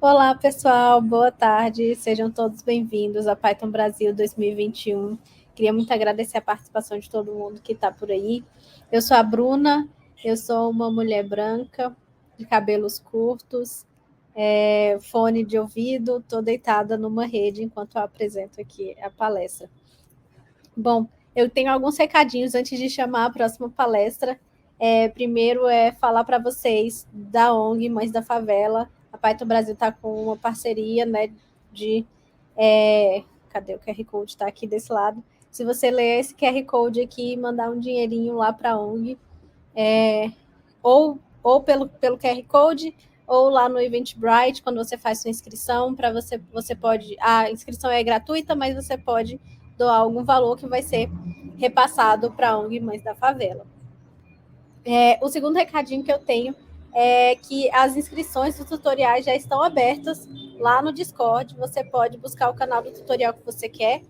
Olá, pessoal, boa tarde, sejam todos bem-vindos a Python Brasil 2021. Queria muito agradecer a participação de todo mundo que está por aí. Eu sou a Bruna, eu sou uma mulher branca, de cabelos curtos, fone de ouvido, estou deitada numa rede enquanto eu apresento aqui a palestra. Bom, eu tenho alguns recadinhos antes de chamar a próxima palestra. Primeiro é falar para vocês da ONG Mães da Favela. A Python Brasil está com uma parceria, né, de... cadê o QR Code? Está aqui desse lado. Se você ler esse QR Code aqui e mandar um dinheirinho lá para a ONG, ou pelo QR Code, ou lá no Eventbrite, quando você faz sua inscrição, para você pode... A inscrição é gratuita, mas você pode doar algum valor que vai ser repassado para a ONG Mães da Favela. O segundo recadinho que eu tenho é que as inscrições dos tutoriais já estão abertas lá no Discord. Você pode buscar o canal do tutorial que você quer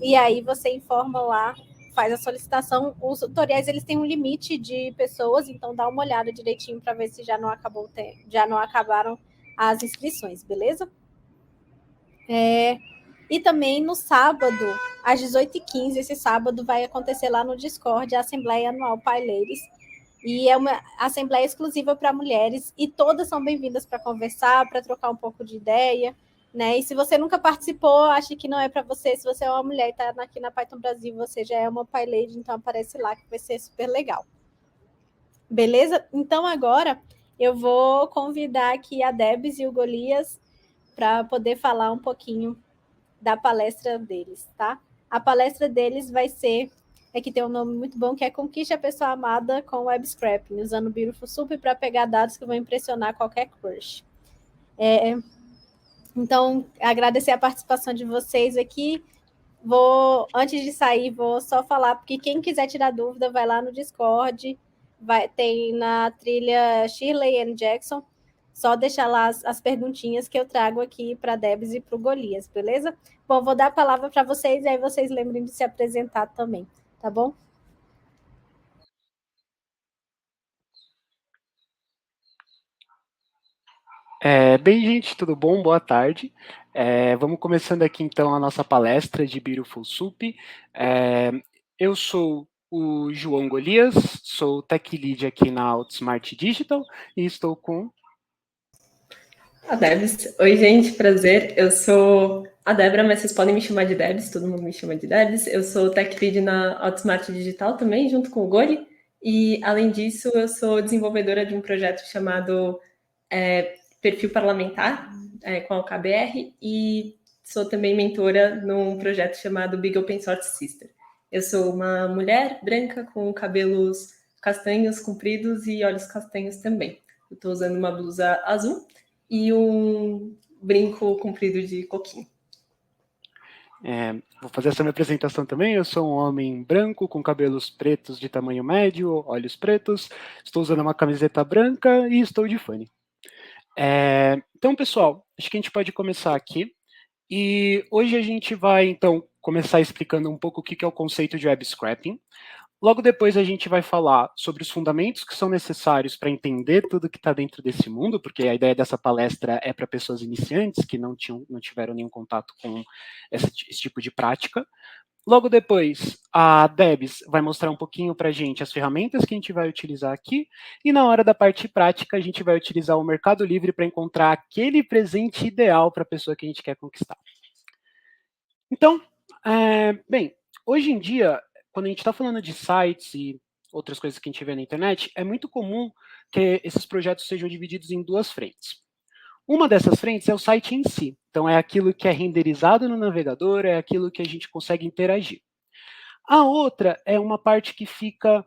e aí você informa lá, faz a solicitação. Os tutoriais eles têm um limite de pessoas, então dá uma olhada direitinho para ver se já não acabaram as inscrições, beleza? E também no sábado, às 18h15, esse sábado vai acontecer lá no Discord a Assembleia Anual PyLadies. E é uma assembleia exclusiva para mulheres e todas são bem-vindas para conversar, para trocar um pouco de ideia, né? E se você nunca participou, acha que não é para você, se você é uma mulher e está aqui na Python Brasil, você já é uma PyLady, então aparece lá que vai ser super legal. Beleza? Então agora eu vou convidar aqui a Debs e o Golias para poder falar um pouquinho da palestra deles, tá? A palestra deles vai ser, que tem um nome muito bom, que é Conquiste a Pessoa Amada com Web Scraping, usando o Beautiful Soup para pegar dados que vão impressionar qualquer crush. Então, agradecer a participação de vocês aqui. Antes de sair, vou só falar, porque quem quiser tirar dúvida, vai lá no Discord, tem na trilha Shirley and Jackson, só deixar lá as perguntinhas que eu trago aqui para a Debs e para o Golias, beleza? Bom, vou dar a palavra para vocês, e aí vocês lembrem de se apresentar também, tá bom? Bem, gente, tudo bom? Boa tarde. Vamos começando aqui, então, a nossa palestra de Beautiful Soup. Eu sou o João Golias, sou Tech Lead aqui na Outsmart Digital e estou com... A Debs. Oi, gente, prazer. Eu sou a Débora, mas vocês podem me chamar de Debs, todo mundo me chama de Debs. Eu sou Tech Lead na Outsmart Digital também, junto com o Goli. E, além disso, eu sou desenvolvedora de um projeto chamado Perfil Parlamentar, com a UKBR, e sou também mentora num projeto chamado Big Open Source Sister. Eu sou uma mulher branca com cabelos castanhos compridos e olhos castanhos também. Eu estou usando uma blusa azul e um brinco comprido de coquinho. Vou fazer essa minha apresentação também. Eu sou um homem branco com cabelos pretos de tamanho médio, olhos pretos, estou usando uma camiseta branca e estou de fone. Então, pessoal, acho que a gente pode começar aqui. E hoje a gente vai, então, começar explicando um pouco o que é o conceito de web scraping. Logo depois a gente vai falar sobre os fundamentos que são necessários para entender tudo que está dentro desse mundo, porque a ideia dessa palestra é para pessoas iniciantes que não tiveram nenhum contato com esse tipo de prática. Logo depois, a Debs vai mostrar um pouquinho para a gente as ferramentas que a gente vai utilizar aqui, e na hora da parte prática, a gente vai utilizar o Mercado Livre para encontrar aquele presente ideal para a pessoa que a gente quer conquistar. Então, bem, hoje em dia, quando a gente está falando de sites e outras coisas que a gente vê na internet, é muito comum que esses projetos sejam divididos em duas frentes. Uma dessas frentes é o site em si. Então, é aquilo que é renderizado no navegador, é aquilo que a gente consegue interagir. A outra é uma parte que fica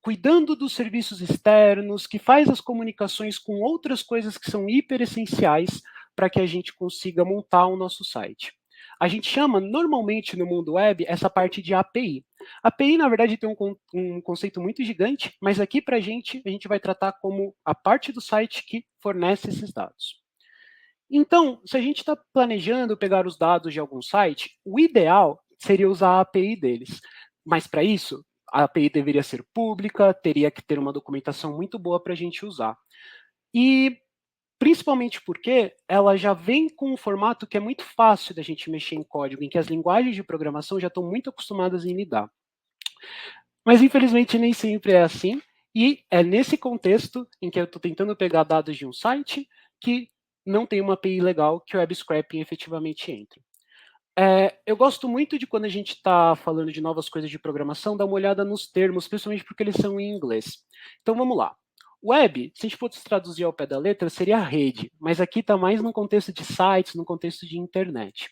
cuidando dos serviços externos, que faz as comunicações com outras coisas que são hiper essenciais para que a gente consiga montar o nosso site. A gente chama, normalmente no mundo web, essa parte de API. API, na verdade, tem um conceito muito gigante, mas aqui para a gente vai tratar como a parte do site que fornece esses dados. Então, se a gente está planejando pegar os dados de algum site, o ideal seria usar a API deles. Mas para isso, a API deveria ser pública, teria que ter uma documentação muito boa para a gente usar. E principalmente porque ela já vem com um formato que é muito fácil da gente mexer em código, em que as linguagens de programação já estão muito acostumadas em lidar. Mas, infelizmente, nem sempre é assim, e é nesse contexto em que eu estou tentando pegar dados de um site que não tem uma API legal que o web scraping efetivamente entra. Eu gosto muito de quando a gente está falando de novas coisas de programação, dar uma olhada nos termos, principalmente porque eles são em inglês. Então vamos lá. Web, se a gente fosse traduzir ao pé da letra, seria rede, mas aqui está mais no contexto de sites, no contexto de internet.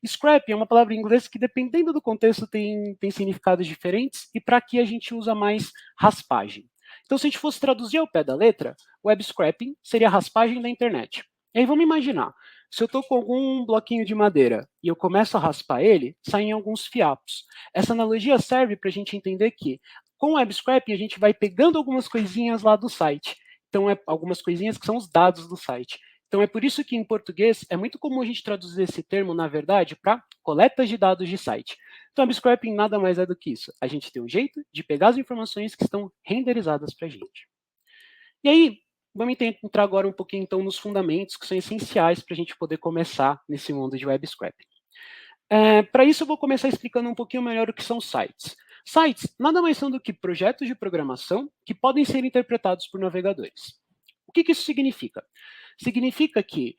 Scrap é uma palavra em inglês que, dependendo do contexto, tem significados diferentes, e para aqui a gente usa mais raspagem. Então, se a gente fosse traduzir ao pé da letra, web scrapping seria a raspagem da internet. E aí vamos imaginar, se eu estou com algum bloquinho de madeira e eu começo a raspar ele, saem alguns fiapos. Essa analogia serve para a gente entender que, com o web scraping, a gente vai pegando algumas coisinhas lá do site. Então, algumas coisinhas que são os dados do site. Então, é por isso que, em português, é muito comum a gente traduzir esse termo, na verdade, para coletas de dados de site. Então, web scraping nada mais é do que isso. A gente tem um jeito de pegar as informações que estão renderizadas para a gente. E aí, vamos entrar agora um pouquinho, então, nos fundamentos que são essenciais para a gente poder começar nesse mundo de web scraping. Para isso, eu vou começar explicando um pouquinho melhor o que são sites. Sites nada mais são do que projetos de programação que podem ser interpretados por navegadores. O que isso significa? Significa que,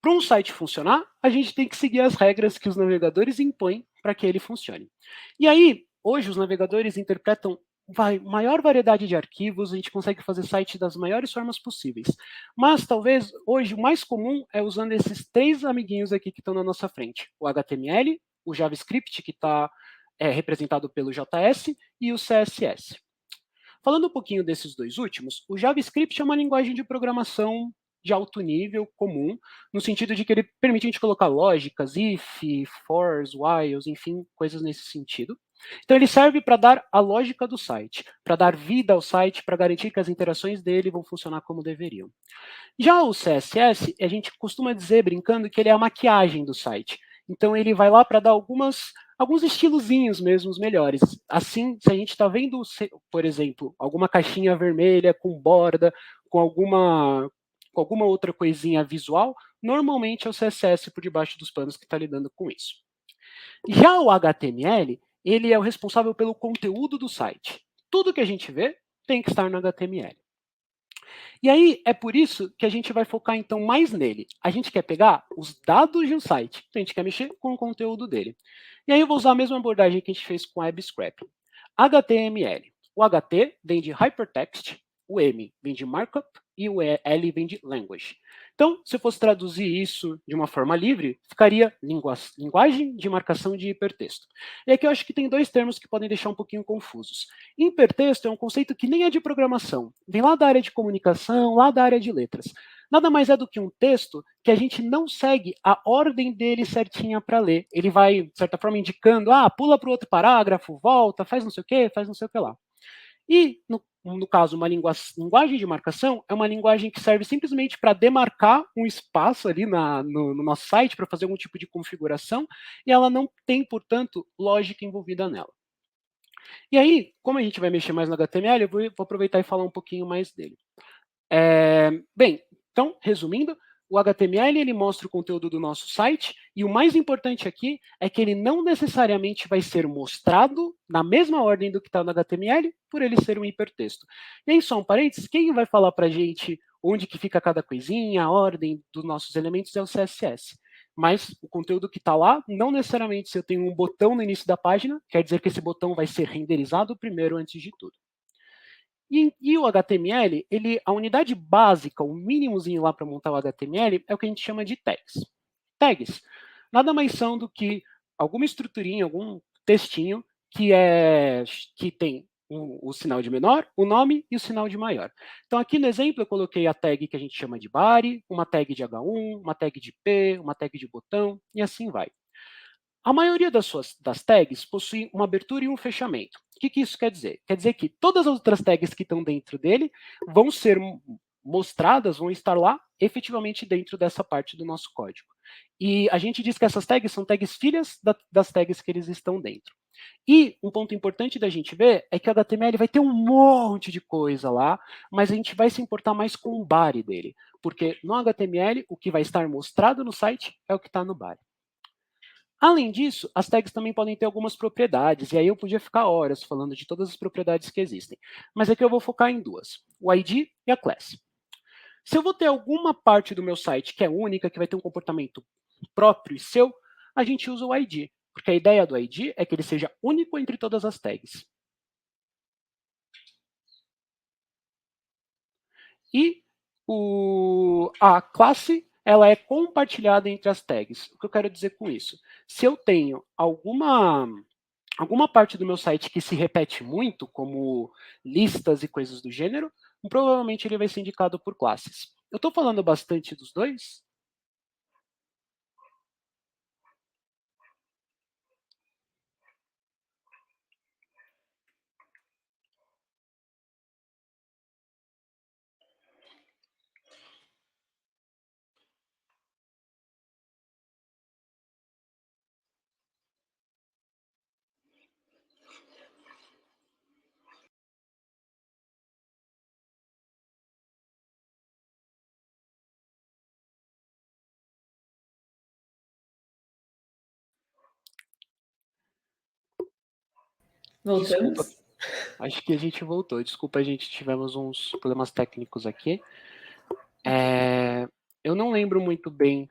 para um site funcionar, a gente tem que seguir as regras que os navegadores impõem para que ele funcione. E aí, hoje, os navegadores interpretam maior variedade de arquivos, a gente consegue fazer site das maiores formas possíveis. Mas, talvez, hoje, o mais comum é usando esses 3 amiguinhos aqui que estão na nossa frente. O HTML, o JavaScript, que está representado pelo JS, e o CSS. Falando um pouquinho desses 2 últimos, o JavaScript é uma linguagem de programação de alto nível, comum, no sentido de que ele permite a gente colocar lógicas, if, fors, whiles, enfim, coisas nesse sentido. Então ele serve para dar a lógica do site, para dar vida ao site, para garantir que as interações dele vão funcionar como deveriam. Já o CSS, a gente costuma dizer, brincando, que ele é a maquiagem do site. Então ele vai lá para dar alguns estilozinhos mesmo melhores. Assim, se a gente está vendo, por exemplo, alguma caixinha vermelha com borda, com alguma outra coisinha visual, normalmente é o CSS por debaixo dos panos que está lidando com isso. Já o HTML, ele é o responsável pelo conteúdo do site. Tudo que a gente vê tem que estar no HTML. E aí, é por isso que a gente vai focar, então, mais nele. A gente quer pegar os dados de um site, então a gente quer mexer com o conteúdo dele. E aí eu vou usar a mesma abordagem que a gente fez com o web scraping. HTML. O HT vem de Hypertext, o M vem de Markup e o L vem de Language. Então, se eu fosse traduzir isso de uma forma livre, ficaria linguagem de marcação de hipertexto. E aqui eu acho que tem 2 termos que podem deixar um pouquinho confusos. Hipertexto é um conceito que nem é de programação, vem lá da área de comunicação, lá da área de letras. Nada mais é do que um texto que a gente não segue a ordem dele certinha para ler. Ele vai, de certa forma, indicando, pula para o outro parágrafo, volta, faz não sei o quê, faz não sei o que lá. E, no caso, uma linguagem de marcação é uma linguagem que serve simplesmente para demarcar um espaço ali no nosso site, para fazer algum tipo de configuração, e ela não tem, portanto, lógica envolvida nela. E aí, como a gente vai mexer mais no HTML, eu vou aproveitar e falar um pouquinho mais dele. Bem, então, resumindo, o HTML ele mostra o conteúdo do nosso site, e o mais importante aqui é que ele não necessariamente vai ser mostrado na mesma ordem do que está no HTML, por ele ser um hipertexto. E aí, só um parênteses, quem vai falar para a gente onde que fica cada coisinha, a ordem dos nossos elementos é o CSS. Mas o conteúdo que está lá, não necessariamente se eu tenho um botão no início da página, quer dizer que esse botão vai ser renderizado primeiro antes de tudo. E o HTML, a unidade básica, o mínimozinho lá para montar o HTML, é o que a gente chama de tags. Tags nada mais são do que alguma estruturinha, algum textinho que tem o sinal de menor, o nome e o sinal de maior. Então, aqui no exemplo, eu coloquei a tag que a gente chama de body, uma tag de H1, uma tag de P, uma tag de botão, e assim vai. A maioria das tags possui uma abertura e um fechamento. O que isso quer dizer? Quer dizer que todas as outras tags que estão dentro dele vão ser mostradas, vão estar lá efetivamente dentro dessa parte do nosso código. E a gente diz que essas tags são tags filhas das tags que eles estão dentro. E um ponto importante da gente ver é que o HTML vai ter um monte de coisa lá, mas a gente vai se importar mais com o body dele. porque no HTML o que vai estar mostrado no site é o que está no body. Além disso, as tags também podem ter algumas propriedades, e aí eu podia ficar horas falando de todas as propriedades que existem. Mas aqui eu vou focar em duas, o ID e a class. Se eu vou ter alguma parte do meu site que é única, que vai ter um comportamento próprio e seu, a gente usa o ID, porque a ideia do ID é que ele seja único entre todas as tags. E a classe ela é compartilhada entre as tags. O que eu quero dizer com isso? Se eu tenho alguma parte do meu site que se repete muito, como listas e coisas do gênero, provavelmente ele vai ser indicado por classes. Eu estou falando bastante dos dois? Voltamos? Desculpa, acho que a gente voltou. Desculpa, a gente tivemos uns problemas técnicos aqui. Eu não lembro muito bem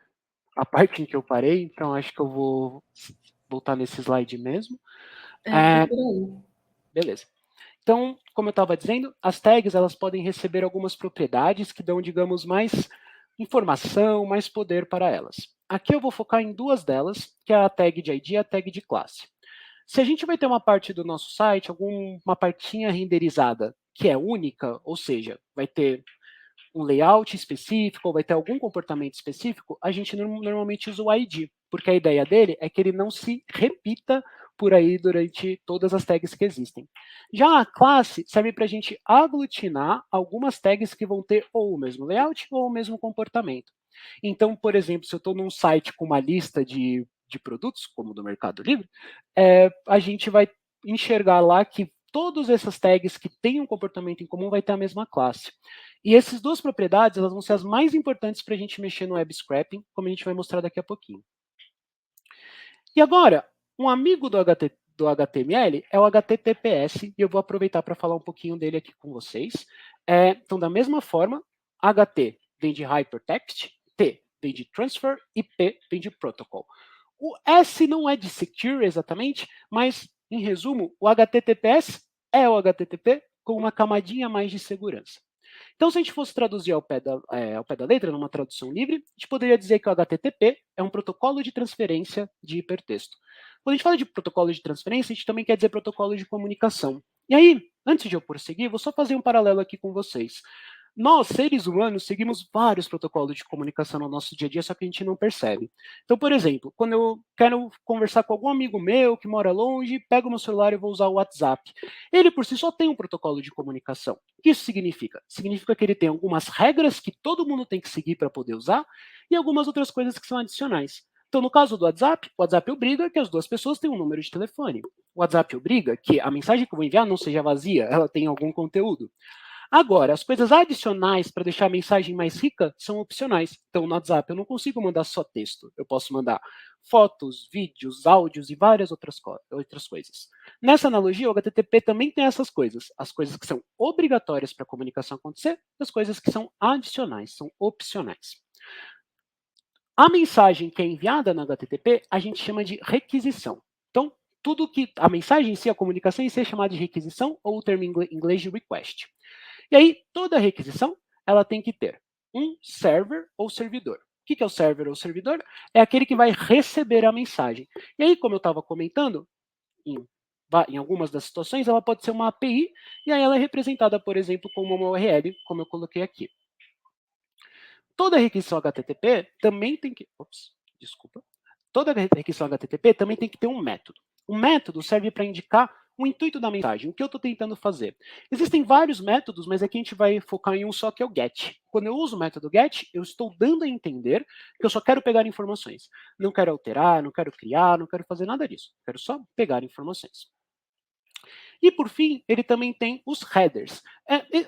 a parte em que eu parei, então acho que eu vou voltar nesse slide mesmo. Foi por aí. Beleza. Então, como eu estava dizendo, as tags elas podem receber algumas propriedades que dão, digamos, mais informação, mais poder para elas. Aqui eu vou focar em duas delas, que é a tag de ID e a tag de classe. Se a gente vai ter uma parte do nosso site, alguma partinha renderizada que é única, ou seja, vai ter um layout específico ou vai ter algum comportamento específico, a gente normalmente usa o ID, porque a ideia dele é que ele não se repita por aí durante todas as tags que existem. Já a classe serve para a gente aglutinar algumas tags que vão ter ou o mesmo layout ou o mesmo comportamento. Então, por exemplo, se eu estou num site com uma lista de produtos, como do Mercado Livre, a gente vai enxergar lá que todas essas tags que têm um comportamento em comum vai ter a mesma classe. E essas duas propriedades elas vão ser as mais importantes para a gente mexer no web scraping, como a gente vai mostrar daqui a pouquinho. E agora, um amigo do HTML é o HTTPS, e eu vou aproveitar para falar um pouquinho dele aqui com vocês. Então, da mesma forma, HT vem de Hypertext, T vem de Transfer e P vem de Protocol. O S não é de Secure exatamente, mas, em resumo, o HTTPS é o HTTP com uma camadinha a mais de segurança. Então, se a gente fosse traduzir ao pé da letra, numa tradução livre, a gente poderia dizer que o HTTP é um protocolo de transferência de hipertexto. Quando a gente fala de protocolo de transferência, a gente também quer dizer protocolo de comunicação. E aí, antes de eu prosseguir, vou só fazer um paralelo aqui com vocês. Nós, seres humanos, seguimos vários protocolos de comunicação no nosso dia a dia, só que a gente não percebe. Então, por exemplo, quando eu quero conversar com algum amigo meu que mora longe, pego meu celular e vou usar o WhatsApp. Ele, por si só, tem um protocolo de comunicação. O que isso significa? Significa que ele tem algumas regras que todo mundo tem que seguir para poder usar e algumas outras coisas que são adicionais. Então, no caso do WhatsApp, o WhatsApp obriga que as duas pessoas tenham um número de telefone. O WhatsApp obriga que a mensagem que eu vou enviar não seja vazia, ela tenha algum conteúdo. Agora, as coisas adicionais para deixar a mensagem mais rica são opcionais. Então, no WhatsApp, eu não consigo mandar só texto. Eu posso mandar fotos, vídeos, áudios e várias outras coisas. Nessa analogia, o HTTP também tem essas coisas. As coisas que são obrigatórias para a comunicação acontecer e as coisas que são adicionais, são opcionais. A mensagem que é enviada no HTTP, a gente chama de requisição. Então, tudo que a mensagem em si, a comunicação em si é chamada de requisição ou o termo em inglês de request. E aí, toda requisição, ela tem que ter um server ou servidor. O que é o server ou servidor? É aquele que vai receber a mensagem. E aí, como eu estava comentando, em algumas das situações, ela pode ser uma API, e aí ela é representada, por exemplo, como uma URL, como eu coloquei aqui. Toda requisição HTTP também tem que... Toda requisição HTTP também tem que ter um método. O método serve para indicar o intuito da mensagem, o que eu estou tentando fazer. Existem vários métodos, mas aqui a gente vai focar em um só, que é o GET. Quando eu uso o método GET, eu estou dando a entender que eu só quero pegar informações. Não quero alterar, não quero criar, não quero fazer nada disso. Quero só pegar informações. E, por fim, ele também tem os headers.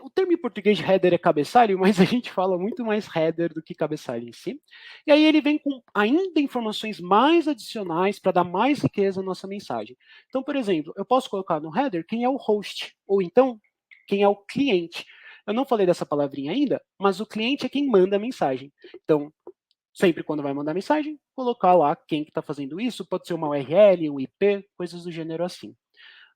O termo em português de header é cabeçalho, mas a gente fala muito mais header do que cabeçalho em si. E aí ele vem com ainda informações mais adicionais para dar mais riqueza à nossa mensagem. Então, por exemplo, eu posso colocar no header quem é o host, ou então quem é o cliente. Eu não falei dessa palavrinha ainda, mas o cliente é quem manda a mensagem. Então, sempre quando vai mandar mensagem, colocar lá quem que está fazendo isso, pode ser uma URL, um IP, coisas do gênero assim.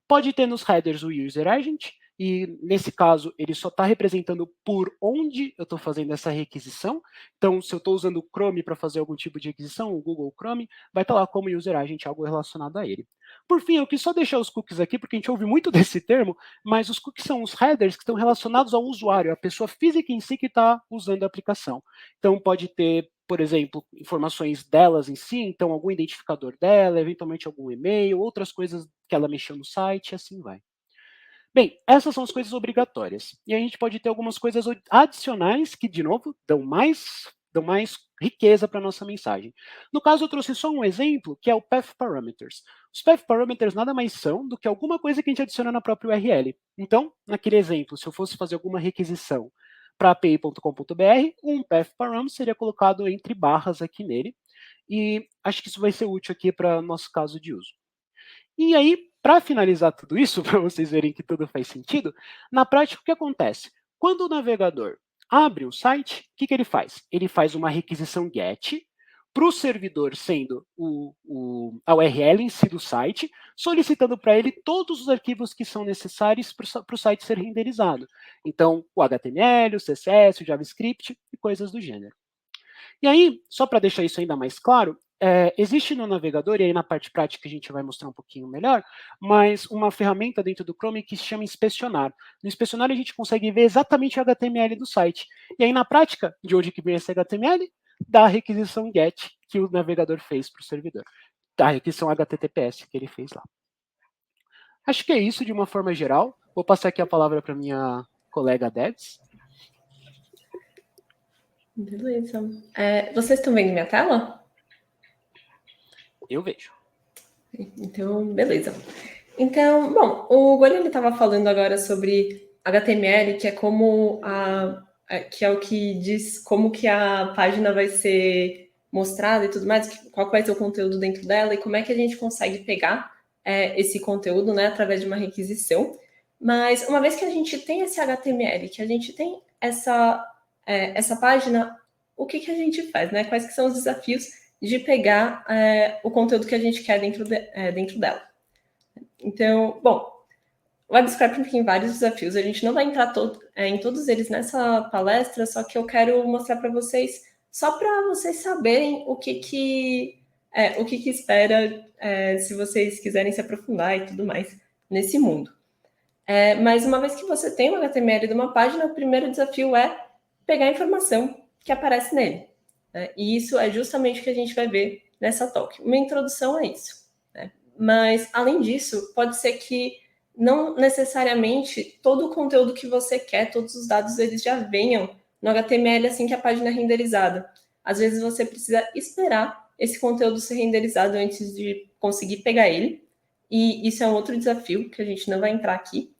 Pode ter nos headers o user agent, e nesse caso ele só está representando por onde eu estou fazendo essa requisição. Então, se eu estou usando o Chrome para fazer algum tipo de requisição, o Google Chrome, vai estar lá como user agent, algo relacionado a ele. Por fim, eu quis só deixar os cookies aqui, porque a gente ouve muito desse termo, mas os cookies são os headers que estão relacionados ao usuário, a pessoa física em si que está usando a aplicação. Então, pode ter, por exemplo, informações delas em si, então algum identificador dela, eventualmente algum e-mail, outras coisas que ela mexeu no site, e assim vai. Bem, essas são as coisas obrigatórias. E a gente pode ter algumas coisas adicionais que, de novo, dão mais riqueza para a nossa mensagem. No caso, eu trouxe só um exemplo, que é o Path Parameters. Os Path Parameters nada mais são do que alguma coisa que a gente adiciona na própria URL. Então, naquele exemplo, se eu fosse fazer alguma requisição para api.com.br, um Path Param seria colocado entre barras aqui nele. E acho que isso vai ser útil aqui para o nosso caso de uso. E aí, para finalizar tudo isso, para vocês verem que tudo faz sentido, na prática o que acontece? Quando o navegador abre o site, o que ele faz? Ele faz uma requisição GET para o servidor sendo a URL em si do site, solicitando para ele todos os arquivos que são necessários para o site ser renderizado. Então, o HTML, o CSS, o JavaScript e coisas do gênero. E aí, só para deixar isso ainda mais claro, existe no navegador, e aí na parte prática a gente vai mostrar um pouquinho melhor, mas uma ferramenta dentro do Chrome que se chama inspecionar. No inspecionar a gente consegue ver exatamente o HTML do site. E aí na prática, de onde que vem esse HTML? Da requisição GET que o navegador fez para o servidor. Da requisição HTTPS que ele fez lá. Acho que é isso de uma forma geral. Vou passar aqui a palavra para minha colega Debs. Beleza. Vocês estão vendo minha tela? Eu vejo. Então, beleza. Então, bom, o Goli estava falando agora sobre HTML, que é como que é o que diz como que a página vai ser mostrada e tudo mais, qual vai ser o conteúdo dentro dela e como é que a gente consegue pegar esse conteúdo, né, através de uma requisição. Mas uma vez que a gente tem esse HTML, que a gente tem essa página, o que a gente faz, né? Quais que são os desafios de pegar o conteúdo que a gente quer dentro dela. Então, bom, o web scraping tem vários desafios. A gente não vai entrar em todos eles nessa palestra, só que eu quero mostrar para vocês, só para vocês saberem o que espera se vocês quiserem se aprofundar e tudo mais nesse mundo. Mas uma vez que você tem o HTML de uma página, o primeiro desafio é pegar a informação que aparece nele. E isso é justamente o que a gente vai ver nessa talk. Uma introdução a isso. Mas, além disso, pode ser que não necessariamente todo o conteúdo que você quer, todos os dados, eles já venham no HTML assim que a página é renderizada. Às vezes você precisa esperar esse conteúdo ser renderizado antes de conseguir pegar ele. E isso é um outro desafio que a gente não vai entrar aqui.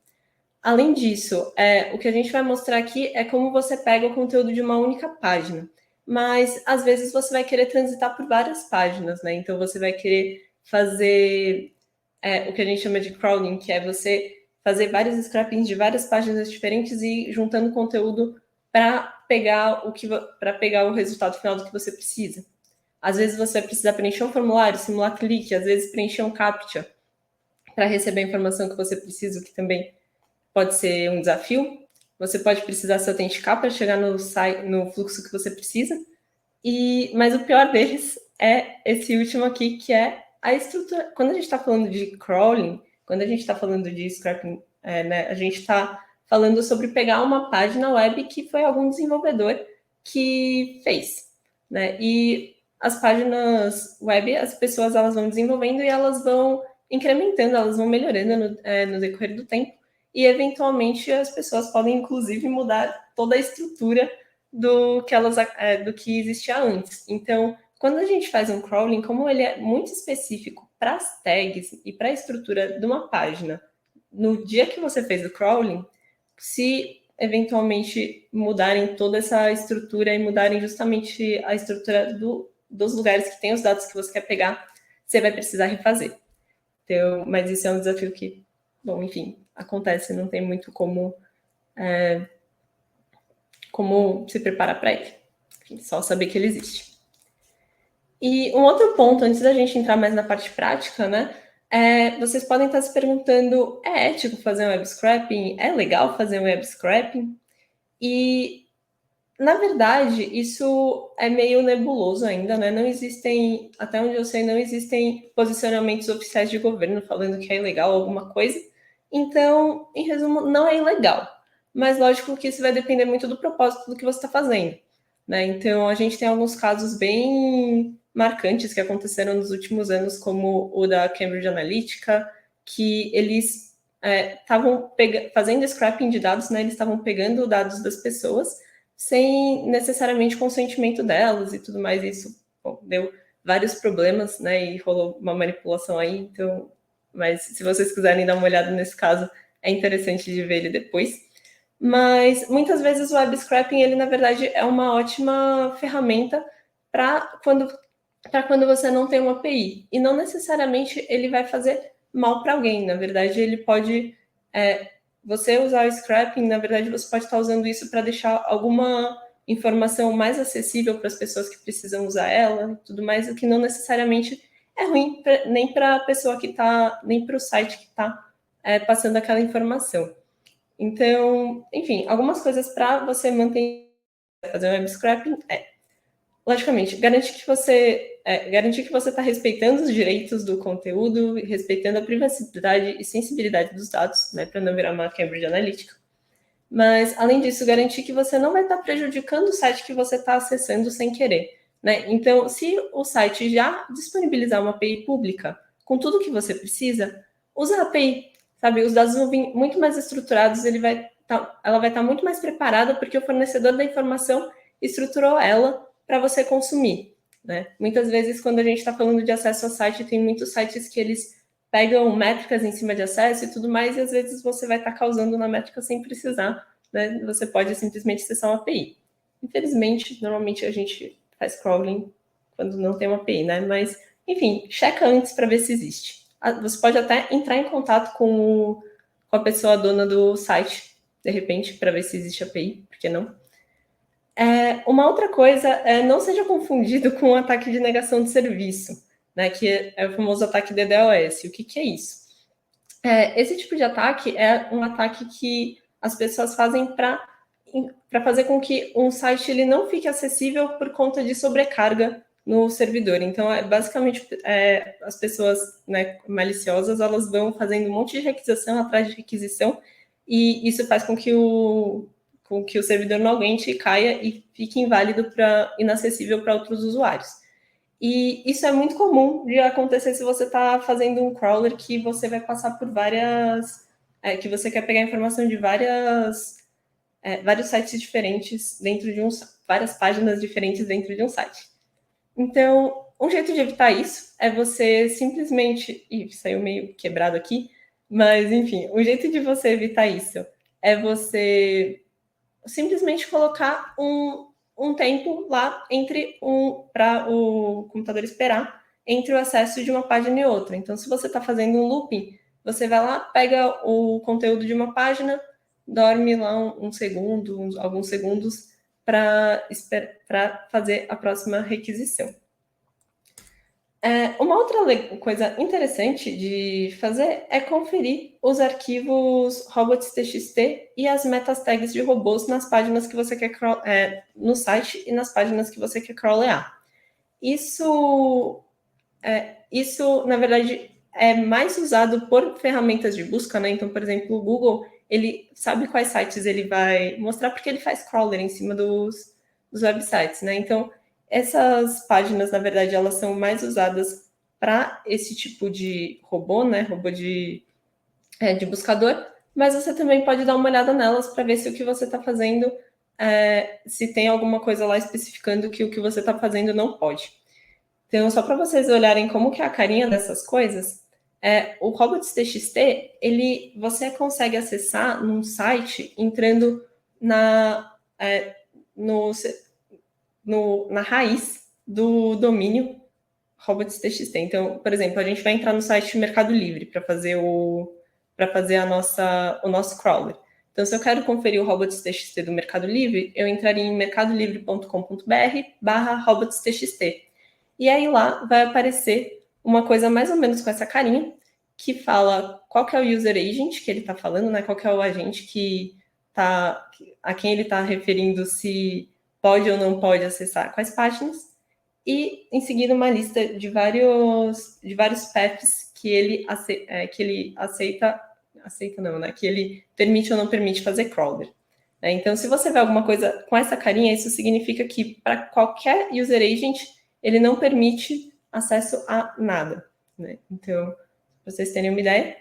Além disso, o que a gente vai mostrar aqui é como você pega o conteúdo de uma única página. Mas, às vezes, você vai querer transitar por várias páginas, né? Então, você vai querer fazer o que a gente chama de crawling, que é você fazer vários scrapings de várias páginas diferentes e juntando conteúdo para pegar o resultado final do que você precisa. Às vezes, você vai precisar preencher um formulário, simular clique, às vezes preencher um CAPTCHA para receber a informação que você precisa, o que também pode ser um desafio. Você pode precisar se autenticar para chegar no fluxo que você precisa. Mas o pior deles é esse último aqui, que é a estrutura. Quando a gente está falando de crawling, quando a gente está falando de scraping, né, a gente está falando sobre pegar uma página web que foi algum desenvolvedor que fez. Né? E as páginas web, as pessoas elas vão desenvolvendo e elas vão incrementando, elas vão melhorando no decorrer do tempo. E, eventualmente, as pessoas podem, inclusive, mudar toda a estrutura do que existia antes. Então, quando a gente faz um crawling, como ele é muito específico para as tags e para a estrutura de uma página no dia que você fez o crawling, se eventualmente mudarem toda essa estrutura e mudarem justamente a estrutura dos lugares que tem os dados que você quer pegar, você vai precisar refazer. Então, mas isso é um desafio que, bom, enfim, acontece, não tem muito como se preparar para ele. Enfim, só saber que ele existe. E um outro ponto, antes da gente entrar mais na parte prática, né? Vocês podem estar se perguntando, é ético fazer um web scraping? É legal fazer um web scraping? E, na verdade, isso é meio nebuloso ainda, né? Não existem, até onde eu sei, não existem posicionamentos oficiais de governo falando que é ilegal alguma coisa. Então, em resumo, não é ilegal. Mas, lógico que isso vai depender muito do propósito do que você está fazendo, né? Então, a gente tem alguns casos bem marcantes que aconteceram nos últimos anos, como o da Cambridge Analytica, que eles estavam fazendo scrapping de dados, né? Eles estavam pegando dados das pessoas sem necessariamente consentimento delas e tudo mais. Isso deu vários problemas, né? E rolou uma manipulação aí. Então, mas se vocês quiserem dar uma olhada nesse caso, é interessante de ver ele depois. Mas muitas vezes o web scraping, ele na verdade é uma ótima ferramenta para quando você não tem uma API. E não necessariamente ele vai fazer mal para alguém. Na verdade, ele pode... você usar o scrapping, na verdade, você pode estar usando isso para deixar alguma informação mais acessível para as pessoas que precisam usar ela, e tudo mais, o que não necessariamente é ruim nem para a pessoa que está, nem para o site que está passando aquela informação. Então, enfim, algumas coisas para você manter, fazer um web scraping logicamente, garantir que você está respeitando os direitos do conteúdo, respeitando a privacidade e sensibilidade dos dados, né, para não virar uma Cambridge Analytica. Mas, além disso, garantir que você não vai estar prejudicando o site que você está acessando sem querer, né? Então, se o site já disponibilizar uma API pública com tudo que você precisa, usa a API, sabe? Os dados vão vir muito mais estruturados, ela vai estar muito mais preparada porque o fornecedor da informação estruturou ela para você consumir, né? Muitas vezes, quando a gente está falando de acesso ao site, tem muitos sites que eles pegam métricas em cima de acesso e tudo mais, e às vezes você vai estar causando na métrica sem precisar, né? Você pode simplesmente acessar uma API. Infelizmente, normalmente a gente faz crawling quando não tem uma API, né? Mas, enfim, checa antes para ver se existe. Você pode até entrar em contato com a pessoa dona do site, de repente, para ver se existe API, por que não? Uma outra coisa não seja confundido com o ataque de negação de serviço, né, que é o famoso ataque DDoS. O que é isso? Esse tipo de ataque é um ataque que as pessoas fazem para fazer com que um site ele não fique acessível por conta de sobrecarga no servidor. Então, basicamente, as pessoas, né, maliciosas, elas vão fazendo um monte de requisição atrás de requisição, e isso faz com que o servidor não aguente e caia e fique inválido, inacessível para outros usuários. E isso é muito comum de acontecer se você está fazendo um crawler que você vai passar por que você quer pegar informação de vários sites diferentes várias páginas diferentes dentro de um site. Então, um jeito de evitar isso é você simplesmente... Ih, saiu meio quebrado aqui, mas enfim, um jeito de você evitar isso é você simplesmente colocar um tempo lá para o computador esperar entre o acesso de uma página e outra. Então, se você está fazendo um looping, você vai lá, pega o conteúdo de uma página, dorme lá alguns segundos para fazer a próxima requisição. Uma outra coisa interessante de fazer é conferir os arquivos robots.txt e as metastags de robôs nas páginas que você quer no site e nas páginas que você quer crawlear. Isso, na verdade, é mais usado por ferramentas de busca, né? Então, por exemplo, o Google, ele sabe quais sites ele vai mostrar porque ele faz crawler em cima dos websites, né? Então, essas páginas, na verdade, elas são mais usadas para esse tipo de robô, né? Robô de buscador, mas você também pode dar uma olhada nelas para ver se o que você está fazendo, se tem alguma coisa lá especificando que o que você está fazendo não pode. Então, só para vocês olharem como que é a carinha dessas coisas, o robots.txt, você consegue acessar num site entrando na raiz do domínio robots.txt. Então, por exemplo, a gente vai entrar no site do Mercado Livre para fazer o nosso crawler. Então, se eu quero conferir o robots.txt do Mercado Livre, eu entraria em mercadolivre.com.br/robots.txt. E aí lá vai aparecer uma coisa mais ou menos com essa carinha, que fala qual que é o user agent que ele está falando, né? Qual que é o agente a quem ele está referindo, se pode ou não pode acessar quais páginas. E em seguida uma lista de vários paths que ele que ele permite ou não permite fazer crawler. Então, se você vê alguma coisa com essa carinha, isso significa que para qualquer user agent ele não permite acesso a nada, né? Então, para vocês terem uma ideia.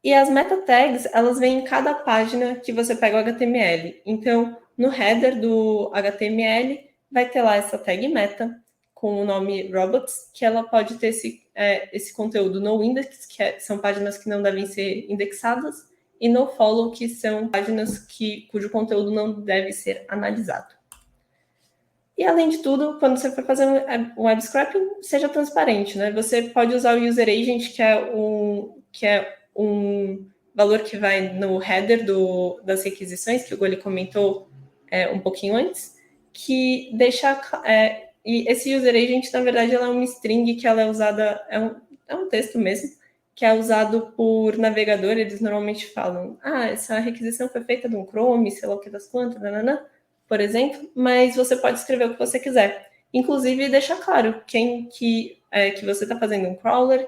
E as meta tags, elas vêm em cada página que você pega o HTML. Então, no header do HTML, vai ter lá essa tag meta, com o nome robots, que ela pode ter esse conteúdo no index, são páginas que não devem ser indexadas, e no follow, que são páginas cujo conteúdo não deve ser analisado. E, além de tudo, quando você for fazer um web scraping, seja transparente, né? Você pode usar o user agent, que é um valor que vai no header das requisições, que o Goli comentou um pouquinho antes, que deixa... e esse user agent, na verdade, ela é uma string que ela é usada... É um texto mesmo, que é usado por navegador. Eles normalmente falam, essa requisição foi feita de um Chrome, sei lá o que das quantas, por exemplo, mas você pode escrever o que você quiser. Inclusive, deixar claro que você está fazendo um crawler,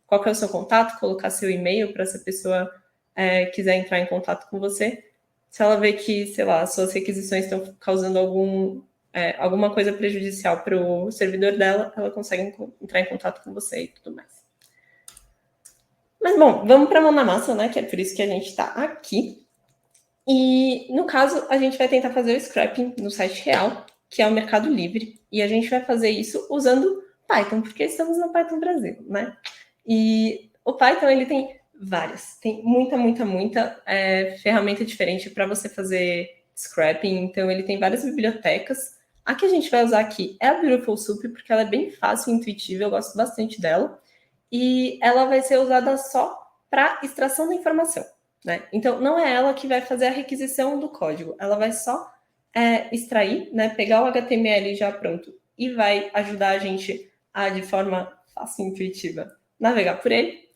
qual que é o seu contato, colocar seu e-mail para se a pessoa quiser entrar em contato com você. Se ela vê que, sei lá, suas requisições estão causando alguma coisa prejudicial para o servidor dela, ela consegue entrar em contato com você e tudo mais. Mas, bom, vamos para a mão na massa, né? Que é por isso que a gente está aqui. E, no caso, a gente vai tentar fazer o scrapping no site real, que é o Mercado Livre. E a gente vai fazer isso usando Python, porque estamos no Python Brasil, né? E o Python, ele tem muita ferramenta diferente para você fazer scrapping. Então, ele tem várias bibliotecas. A que a gente vai usar aqui é a Beautiful Soup, porque ela é bem fácil e intuitiva, eu gosto bastante dela. E ela vai ser usada só para extração da informação, né? Então, não é ela que vai fazer a requisição do código, ela vai só extrair, né, pegar o HTML já pronto e vai ajudar a gente a, de forma fácil e intuitiva, navegar por ele.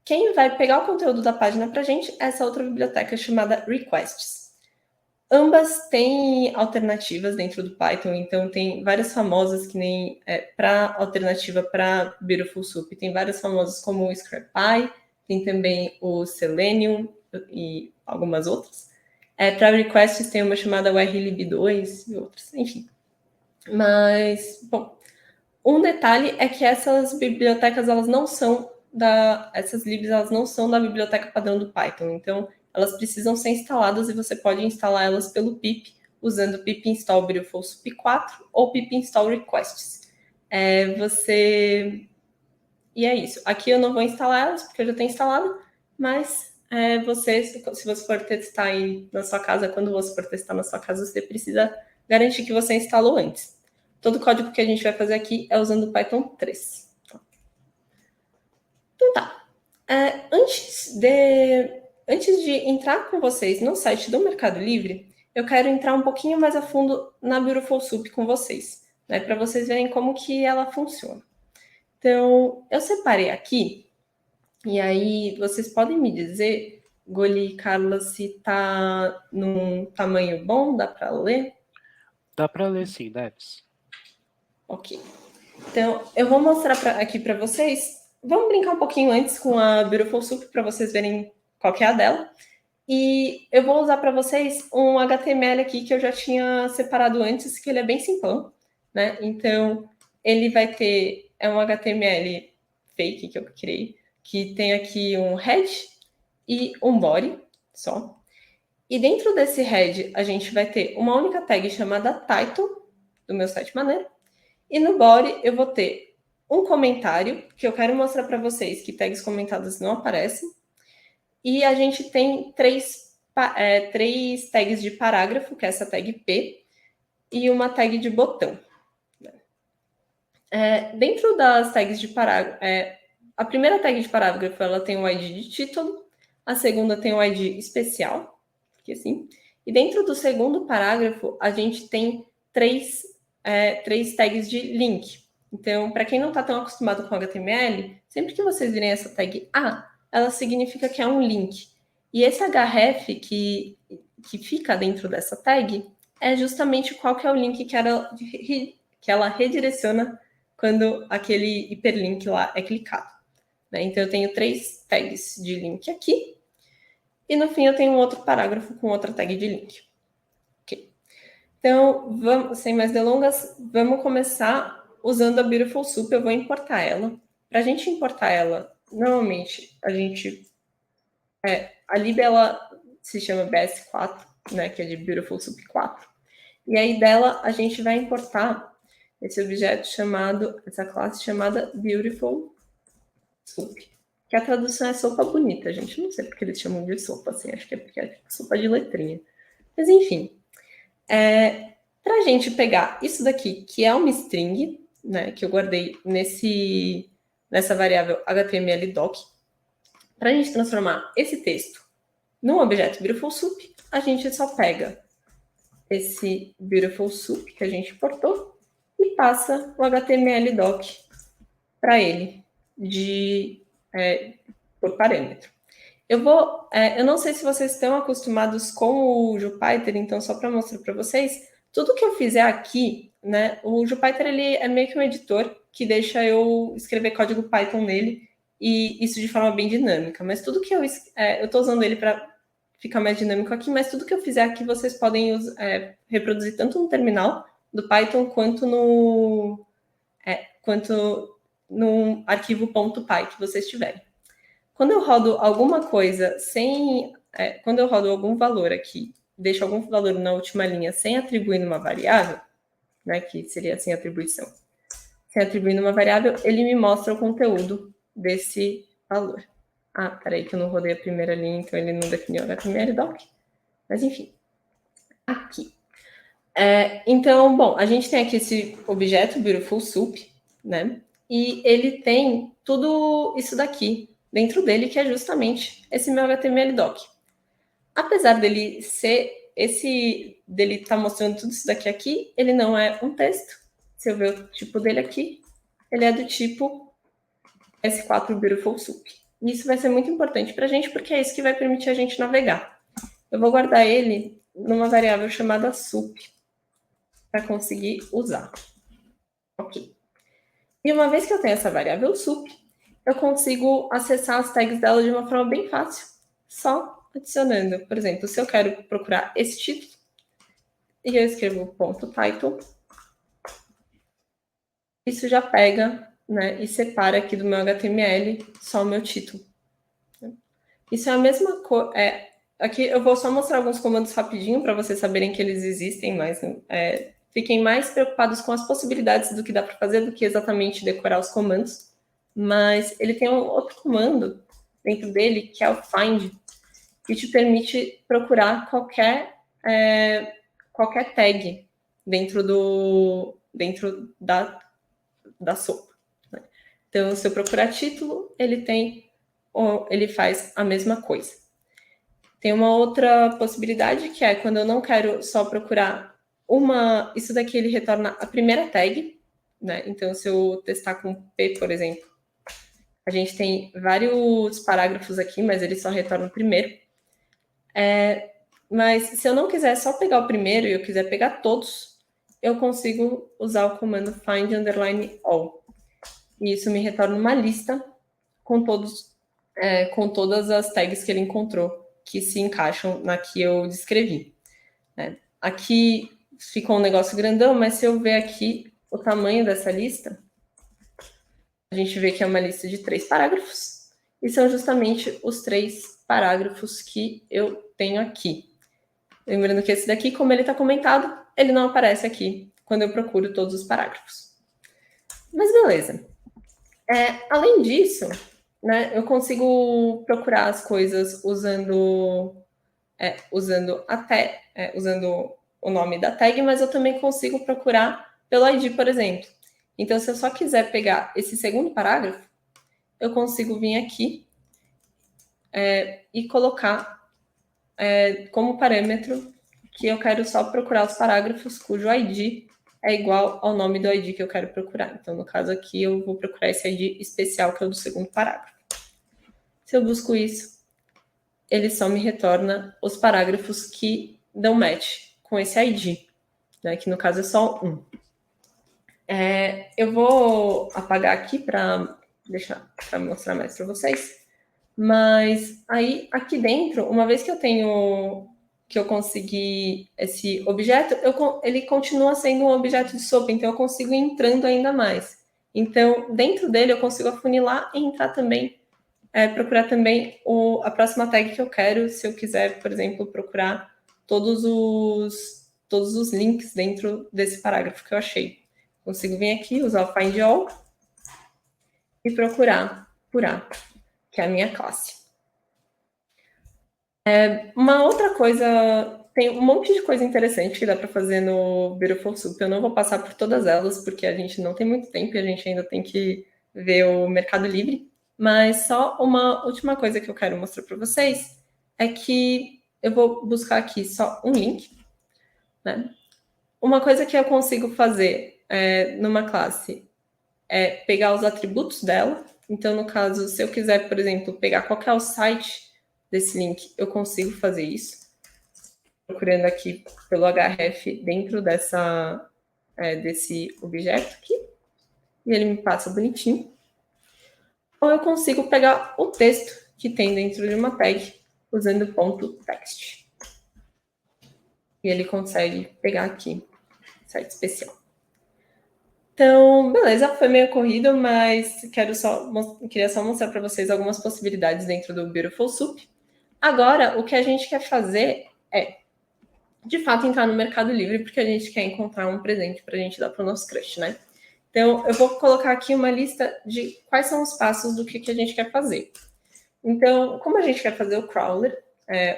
Quem vai pegar o conteúdo da página para a gente é essa outra biblioteca chamada Requests. Ambas têm alternativas dentro do Python, então tem várias famosas, que nem para alternativa para Beautiful Soup, tem várias famosas como o ScrapPy, tem também o Selenium e algumas outras. Para requests tem uma chamada urlib2 e outras, enfim. Mas, bom, um detalhe é que essas bibliotecas, essas libs, elas não são da biblioteca padrão do Python, então elas precisam ser instaladas e você pode instalar elas pelo pip, usando o pip install Beautiful Soup 4 ou pip install requests. E é isso. Aqui eu não vou instalar elas, porque eu já tenho instalado, mas se você for testar aí na sua casa, quando você for testar na sua casa, você precisa garantir que você instalou antes. Todo o código que a gente vai fazer aqui é usando o Python 3. Então tá. Antes de entrar com vocês no site do Mercado Livre, eu quero entrar um pouquinho mais a fundo na Beautiful Soup com vocês, né, para vocês verem como que ela funciona. Então, eu separei aqui, e aí vocês podem me dizer, Goli e Carla, se está num tamanho bom, dá para ler? Dá para ler sim, Debs. Ok. Então, eu vou mostrar aqui para vocês. Vamos brincar um pouquinho antes com a Beautiful Soup para vocês verem qual que é a dela. E eu vou usar para vocês um HTML aqui que eu já tinha separado antes, que ele é bem simplão, né? Então, ele vai ter um HTML fake que eu criei, que tem aqui um head e um body só. E dentro desse head, a gente vai ter uma única tag chamada title, do meu site maneiro. E no body, eu vou ter um comentário, que eu quero mostrar para vocês que tags comentadas não aparecem. E a gente tem três tags de parágrafo, que é essa tag P, e uma tag de botão. Dentro das tags de parágrafo, a primeira tag de parágrafo ela tem o ID de título, a segunda tem o ID especial, que assim, e dentro do segundo parágrafo a gente tem três tags de link. Então, para quem não está tão acostumado com HTML, sempre que vocês virem essa tag A, ela significa que é um link. E esse href que fica dentro dessa tag é justamente qual que é o link que ela redireciona quando aquele hiperlink lá é clicado. Né? Então, eu tenho 3 tags de link aqui. E, no fim, eu tenho um outro parágrafo com outra tag de link. Okay. Então, sem mais delongas, vamos começar usando a Beautiful Soup. Eu vou importar ela. Para a gente importar ela, normalmente, a lib ela se chama BS4, né, que é de Beautiful Soup 4. E aí dela, a gente vai importar esse objeto essa classe chamada Beautiful Soup. Que a tradução é sopa bonita, gente. Não sei porque eles chamam de sopa, assim. Acho que é porque é sopa de letrinha. Mas, enfim. Para a gente pegar isso daqui, que é uma string, né, que eu guardei nessa variável HTML_doc, para a gente transformar esse texto num objeto Beautiful Soup, a gente só pega esse Beautiful Soup que a gente importou e passa o HTML_doc para ele por parâmetro. Eu não sei se vocês estão acostumados com o Jupyter, então só para mostrar para vocês, tudo que eu fizer aqui, né, o Jupyter ele é meio que um editor que deixa eu escrever código Python nele, e isso de forma bem dinâmica, mas tudo que eu estou usando ele para ficar mais dinâmico aqui, mas tudo que eu fizer aqui vocês podem reproduzir tanto no terminal do Python quanto no arquivo .py que vocês tiverem. Quando eu rodo alguma coisa quando eu rodo algum valor aqui, deixo algum valor na última linha sem atribuir numa variável, né, que seria sem atribuição, sem atribuir numa variável, ele me mostra o conteúdo desse valor. Peraí que eu não rodei a primeira linha, então ele não definiu HTML_doc. Mas enfim, aqui. Então, bom, a gente tem aqui esse objeto Beautiful Soup, né? E ele tem tudo isso daqui dentro dele, que é justamente esse meu HTML_doc. Apesar dele estar mostrando tudo isso daqui aqui, ele não é um texto. Se eu ver o tipo dele aqui, ele é do tipo S4 Beautiful Soup. E isso vai ser muito importante para a gente, porque é isso que vai permitir a gente navegar. Eu vou guardar ele numa variável chamada soup, para conseguir usar. Ok. E uma vez que eu tenho essa variável soup, eu consigo acessar as tags dela de uma forma bem fácil, só adicionando. Por exemplo, se eu quero procurar esse título, e eu escrevo .title, isso já pega, né, e separa aqui do meu HTML só o meu título. Isso é a mesma coisa. Aqui eu vou só mostrar alguns comandos rapidinho para vocês saberem que eles existem, mas fiquem mais preocupados com as possibilidades do que dá para fazer do que exatamente decorar os comandos. Mas ele tem um outro comando dentro dele, que é o find, que te permite procurar qualquer tag dentro da sopa. Né? Então, se eu procurar título, ele faz a mesma coisa. Tem uma outra possibilidade, que é quando eu não quero só procurar isso daqui ele retorna a primeira tag, né? Então, se eu testar com P, por exemplo, a gente tem vários parágrafos aqui, mas ele só retorna o primeiro. Mas se eu não quiser só pegar o primeiro e eu quiser pegar todos, eu consigo usar o comando find _all. E isso me retorna uma lista com todas as tags que ele encontrou que se encaixam na que eu descrevi. Aqui ficou um negócio grandão, mas se eu ver aqui o tamanho dessa lista, a gente vê que é uma lista de 3 parágrafos, e são justamente os 3 parágrafos que eu tenho aqui. Lembrando que esse daqui, como ele está comentado, ele não aparece aqui quando eu procuro todos os parágrafos. Mas beleza. Além disso, né, eu consigo procurar as coisas usando o nome da tag, mas eu também consigo procurar pelo ID, por exemplo. Então, se eu só quiser pegar esse segundo parágrafo, eu consigo vir aqui e colocar como parâmetro que eu quero só procurar os parágrafos cujo ID é igual ao nome do ID que eu quero procurar. Então, no caso aqui, eu vou procurar esse ID especial, que é o do segundo parágrafo. Se eu busco isso, ele só me retorna os parágrafos que dão match com esse ID, né, que no caso é só um. Eu vou apagar aqui para mostrar mais para vocês. Mas aí, aqui dentro, uma vez que eu consegui esse objeto, ele continua sendo um objeto de sopa, então eu consigo ir entrando ainda mais. Então, dentro dele, eu consigo afunilar e entrar também, procurar também a próxima tag que eu quero, se eu quiser, por exemplo, procurar todos os links dentro desse parágrafo que eu achei. Consigo vir aqui, usar o Find All e procurar por A, que é a minha classe. Uma outra coisa, tem um monte de coisa interessante que dá para fazer no Beautiful Soup. Eu não vou passar por todas elas, porque a gente não tem muito tempo e a gente ainda tem que ver o Mercado Livre. Mas só uma última coisa que eu quero mostrar para vocês é que eu vou buscar aqui só um link, né? Uma coisa que eu consigo fazer numa classe é pegar os atributos dela. Então, no caso, se eu quiser, por exemplo, pegar qual que é o site desse link, eu consigo fazer isso. Procurando aqui pelo href dentro desse objeto aqui. E ele me passa bonitinho. Ou eu consigo pegar o texto que tem dentro de uma tag usando ponto .text. E ele consegue pegar aqui, site especial. Então, beleza, foi meio corrido, mas queria só mostrar para vocês algumas possibilidades dentro do Beautiful Soup. Agora, o que a gente quer fazer é, de fato, entrar no Mercado Livre, porque a gente quer encontrar um presente para a gente dar para o nosso crush, né? Então, eu vou colocar aqui uma lista de quais são os passos do que a gente quer fazer. Então, como a gente quer fazer o crawler,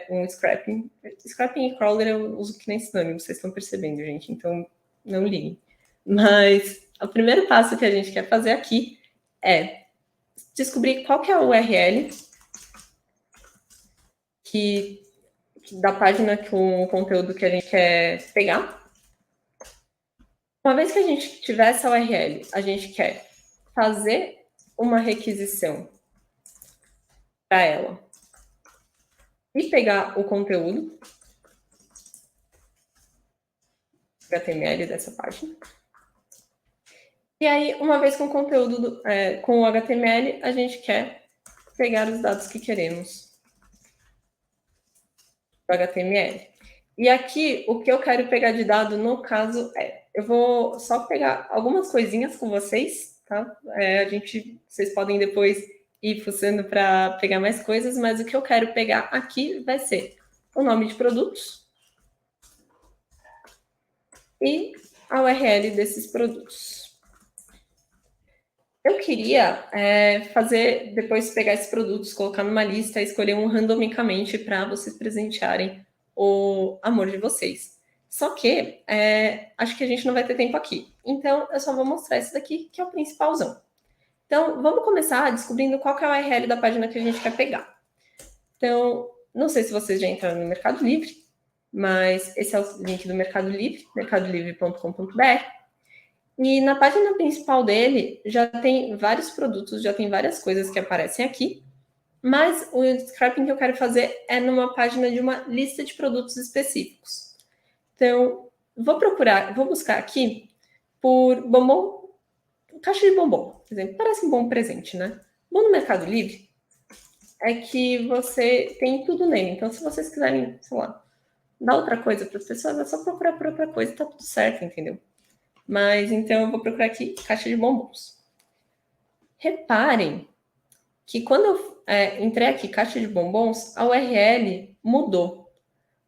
um scrapping e crawler eu uso que nem sinônimo, vocês estão percebendo, gente, então não liguem. Mas o primeiro passo que a gente quer fazer aqui é descobrir qual que é a URL da página com o conteúdo que a gente quer pegar. Uma vez que a gente tiver essa URL, a gente quer fazer uma requisição para ela e pegar o conteúdo HTML dessa página. E aí, uma vez com o conteúdo, com o HTML, a gente quer pegar os dados que queremos do HTML. E aqui, o que eu quero pegar de dado, no caso, eu vou só pegar algumas coisinhas com vocês, tá? Vocês podem depois ir fuçando para pegar mais coisas, mas o que eu quero pegar aqui vai ser o nome de produtos e a URL desses produtos. Eu queria depois pegar esses produtos, colocar numa lista e escolher um randomicamente para vocês presentearem o amor de vocês. Só que acho que a gente não vai ter tempo aqui. Então, eu só vou mostrar esse daqui, que é o principalzão. Então, vamos começar descobrindo qual que é a URL da página que a gente quer pegar. Então, não sei se vocês já entraram no Mercado Livre, mas esse é o link do Mercado Livre, mercadolivre.com.br. E na página principal dele já tem vários produtos, já tem várias coisas que aparecem aqui, mas o scrapping que eu quero fazer é numa página de uma lista de produtos específicos. Então, vou buscar aqui por bombom, caixa de bombom, por exemplo, parece um bom presente, né? Bom no Mercado Livre é que você tem tudo nele, então se vocês quiserem, sei lá, dar outra coisa para as pessoas, é só procurar por outra coisa e tá tudo certo, entendeu? Mas, então, eu vou procurar aqui caixa de bombons. Reparem que quando eu entrei aqui caixa de bombons, a URL mudou.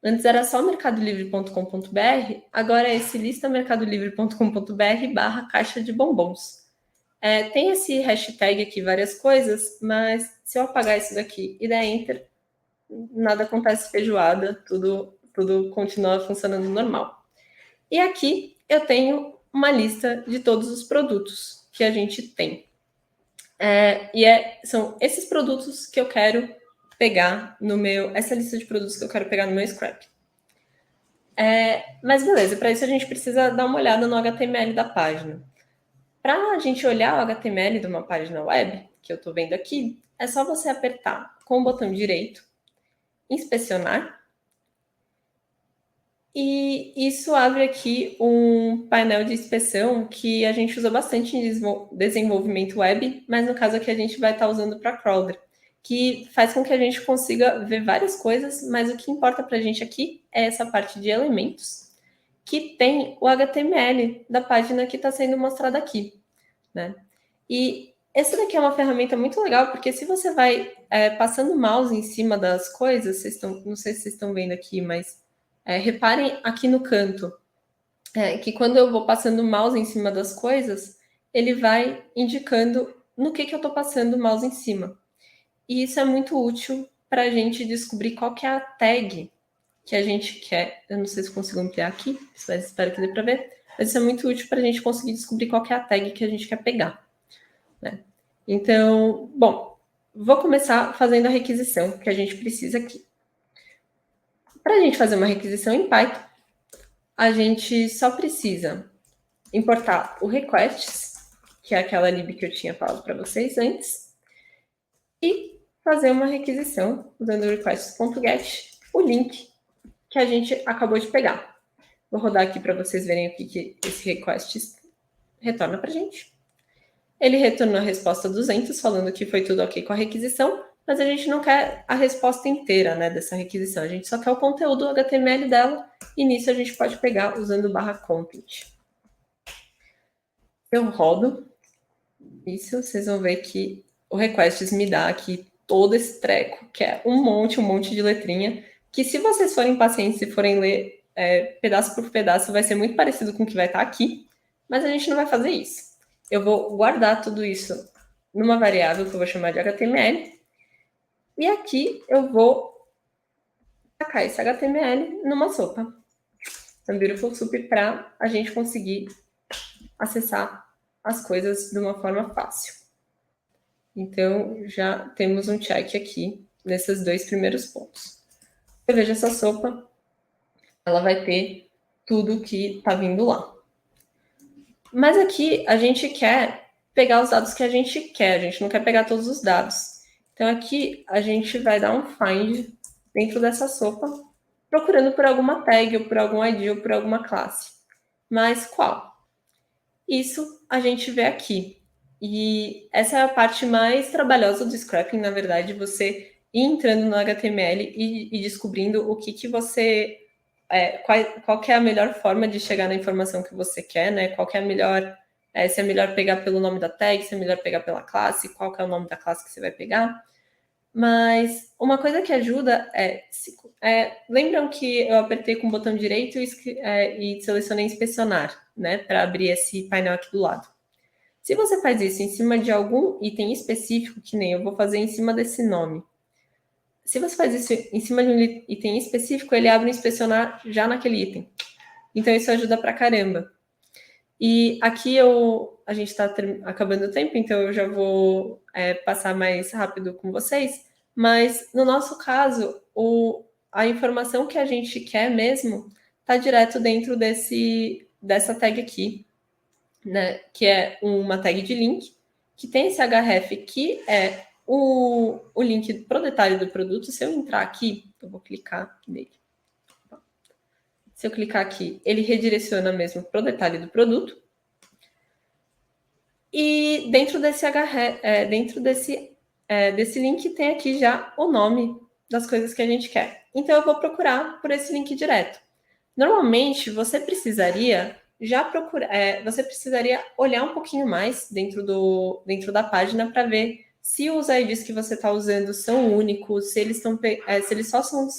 Antes era só mercadolivre.com.br, agora é esse lista mercadolivre.com.br/caixa de bombons. tem esse hashtag aqui, várias coisas, mas se eu apagar isso daqui e der Enter, nada acontece feijoada, tudo continua funcionando normal. E aqui eu tenho uma lista de todos os produtos que a gente tem. São esses produtos que eu quero pegar essa lista de produtos que eu quero pegar no meu scrap. Mas beleza, para isso a gente precisa dar uma olhada no HTML da página. Para a gente olhar o HTML de uma página web, que eu estou vendo aqui, é só você apertar com o botão direito, inspecionar, e isso abre aqui um painel de inspeção que a gente usa bastante em desenvolvimento web, mas no caso aqui a gente vai estar usando para crawler, que faz com que a gente consiga ver várias coisas, mas o que importa para a gente aqui é essa parte de elementos, que tem o HTML da página que está sendo mostrada aqui, né? E essa daqui é uma ferramenta muito legal, porque se você vai passando o mouse em cima das coisas, não sei se vocês estão vendo aqui, mas reparem aqui no canto, que quando eu vou passando o mouse em cima das coisas, ele vai indicando no que eu estou passando o mouse em cima. E isso é muito útil para a gente descobrir qual que é a tag que a gente quer. Eu não sei se consigo ampliar aqui, mas espero que dê para ver. Mas isso é muito útil para a gente conseguir descobrir qual que é a tag que a gente quer pegar, né? Então, bom, vou começar fazendo a requisição que a gente precisa aqui. Para a gente fazer uma requisição em Python, a gente só precisa importar o requests, que é aquela lib que eu tinha falado para vocês antes, e fazer uma requisição usando o requests.get, o link que a gente acabou de pegar. Vou rodar aqui para vocês verem o que esse request retorna para a gente. Ele retornou a resposta 200, falando que foi tudo ok com a requisição, mas a gente não quer a resposta inteira, né, dessa requisição. A gente só quer o conteúdo HTML dela, e nisso a gente pode pegar usando /content. Eu rodo isso, vocês vão ver que o requests me dá aqui todo esse treco, que é um monte de letrinha, que se vocês forem pacientes e forem ler pedaço por pedaço, vai ser muito parecido com o que vai estar aqui, mas a gente não vai fazer isso. Eu vou guardar tudo isso numa variável que eu vou chamar de HTML, e aqui eu vou tacar esse HTML numa sopa, um Beautiful Soup, para a gente conseguir acessar as coisas de uma forma fácil. Então, já temos um check aqui nesses 2 primeiros pontos. Eu vejo essa sopa, ela vai ter tudo que está vindo lá. Mas aqui a gente quer pegar os dados que a gente quer, a gente não quer pegar todos os dados. Então aqui a gente vai dar um find dentro dessa sopa, procurando por alguma tag, ou por algum ID, ou por alguma classe. Mas qual? Isso a gente vê aqui. E essa é a parte mais trabalhosa do scrapping, na verdade, você ir entrando no HTML e descobrindo o que você... qual que é a melhor forma de chegar na informação que você quer, né? Qual que é a melhor... se é melhor pegar pelo nome da tag, se é melhor pegar pela classe, qual que é o nome da classe que você vai pegar. Mas uma coisa que ajuda lembram que eu apertei com o botão direito e selecionei inspecionar, né? Para abrir esse painel aqui do lado. Se você faz isso em cima de algum item específico, que nem eu vou fazer em cima desse nome, se você faz isso em cima de um item específico, ele abre o inspecionar já naquele item. Então, isso ajuda pra caramba. E aqui a gente está acabando o tempo, então eu já vou passar mais rápido com vocês. Mas, no nosso caso, a informação que a gente quer mesmo está direto dentro dessa tag aqui, né? Que é uma tag de link, que tem esse href, que é o link pro detalhe do produto. Se eu entrar aqui, eu vou clicar nele. Se eu clicar aqui, ele redireciona mesmo pro detalhe do produto. E dentro desse desse link tem aqui já o nome das coisas que a gente quer. Então eu vou procurar por esse link direto. Normalmente você precisaria olhar um pouquinho mais dentro da página para ver se os IDs que você está usando são únicos, se eles só são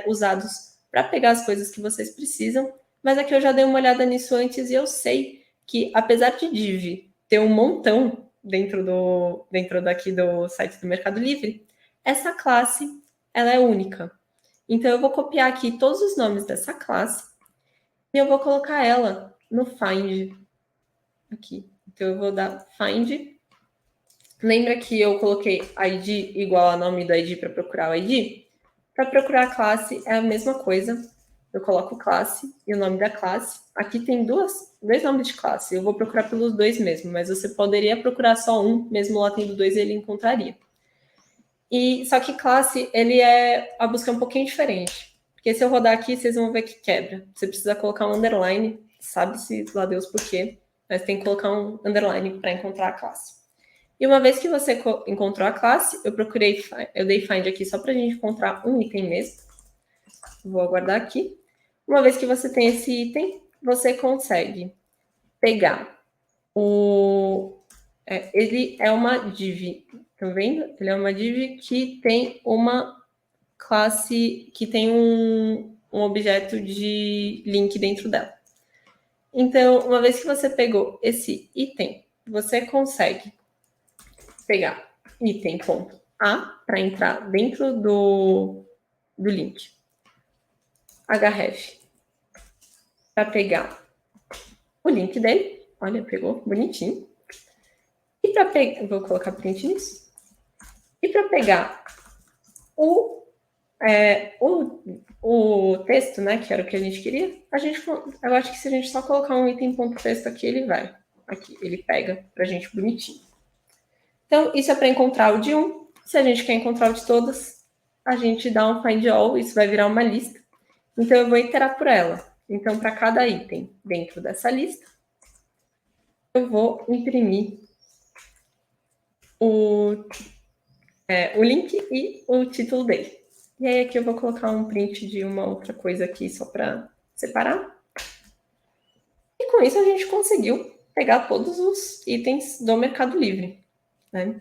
usados para pegar as coisas que vocês precisam. Mas aqui eu já dei uma olhada nisso antes e eu sei que, apesar de div ter um montão, dentro daqui do site do Mercado Livre, essa classe ela é única. Então, eu vou copiar aqui todos os nomes dessa classe e eu vou colocar ela no find aqui. Então, eu vou dar find. Lembra que eu coloquei ID igual a nome do ID para procurar o ID? Para procurar a classe é a mesma coisa. Eu coloco classe e o nome da classe. Aqui tem dois nomes de classe. Eu vou procurar pelos dois mesmo, mas você poderia procurar só um, mesmo lá tendo dois, ele encontraria. E só que classe, a busca é um pouquinho diferente. Porque se eu rodar aqui, vocês vão ver que quebra. Você precisa colocar um underline, sabe-se lá Deus por quê, mas tem que colocar um underline para encontrar a classe. E uma vez que você encontrou a classe, eu dei find aqui só para a gente encontrar um item mesmo. Vou aguardar aqui. Uma vez que você tem esse item, você consegue pegar ele é uma div, tá vendo? Ele é uma div que tem uma classe, que tem um objeto de link dentro dela. Então, uma vez que você pegou esse item, você consegue pegar item.a para entrar dentro do link. href para pegar o link dele. Olha, pegou bonitinho. E para pegar, vou colocar print nisso. E para pegar o texto, né, que era o que a gente queria, eu acho que se a gente só colocar um item.texto aqui, ele vai. Aqui, ele pega pra gente bonitinho. Então, isso é para encontrar o de um. Se a gente quer encontrar o de todas, a gente dá um find all, isso vai virar uma lista. Então, eu vou iterar por ela. Então, para cada item dentro dessa lista, eu vou imprimir o link e o título dele. E aí, aqui eu vou colocar um print de uma outra coisa aqui, só para separar. E com isso, a gente conseguiu pegar todos os itens do Mercado Livre, né?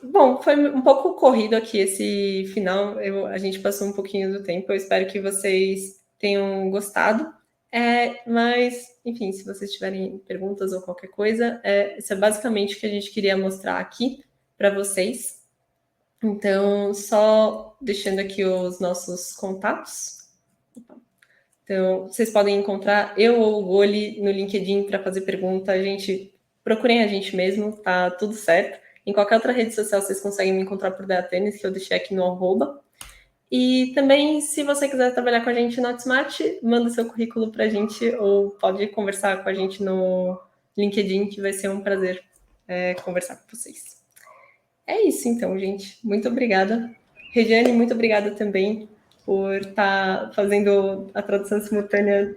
Bom, foi um pouco corrido aqui esse final, a gente passou um pouquinho do tempo, eu espero que vocês tenham gostado, mas, enfim, se vocês tiverem perguntas ou qualquer coisa, isso é basicamente o que a gente queria mostrar aqui para vocês. Então, só deixando aqui os nossos contatos. Então, vocês podem encontrar eu ou o Goli no LinkedIn para fazer pergunta, procurem a gente mesmo, tá tudo certo. Em qualquer outra rede social, vocês conseguem me encontrar por DeaTênis, que eu deixei aqui no @. E também, se você quiser trabalhar com a gente no Hotmart, manda seu currículo para a gente ou pode conversar com a gente no LinkedIn, que vai ser um prazer conversar com vocês. É isso, então, gente. Muito obrigada. Regiane, muito obrigada também por estar fazendo a tradução simultânea,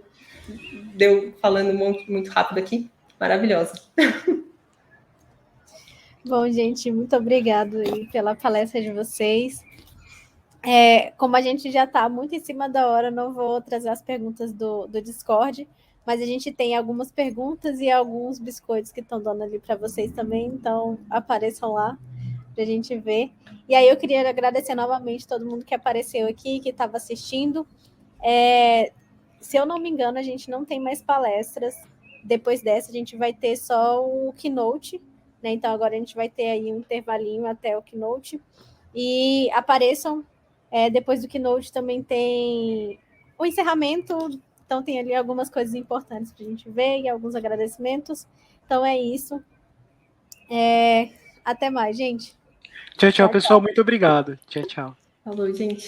falando muito rápido aqui. Maravilhosa. Bom, gente, muito obrigada pela palestra de vocês. Como a gente já está muito em cima da hora, não vou trazer as perguntas do Discord, mas a gente tem algumas perguntas e alguns biscoitos que estão dando ali para vocês também, então apareçam lá para a gente ver. E aí eu queria agradecer novamente todo mundo que apareceu aqui, que estava assistindo. Se eu não me engano, a gente não tem mais palestras. Depois dessa, a gente vai ter só o Keynote, né? Então agora a gente vai ter aí um intervalinho até o Keynote. E apareçam, depois do Keynote também tem o encerramento, então tem ali algumas coisas importantes para a gente ver e alguns agradecimentos. Então é isso. Até mais, gente. Tchau, pessoal. Muito obrigado. Tchau. Falou, gente.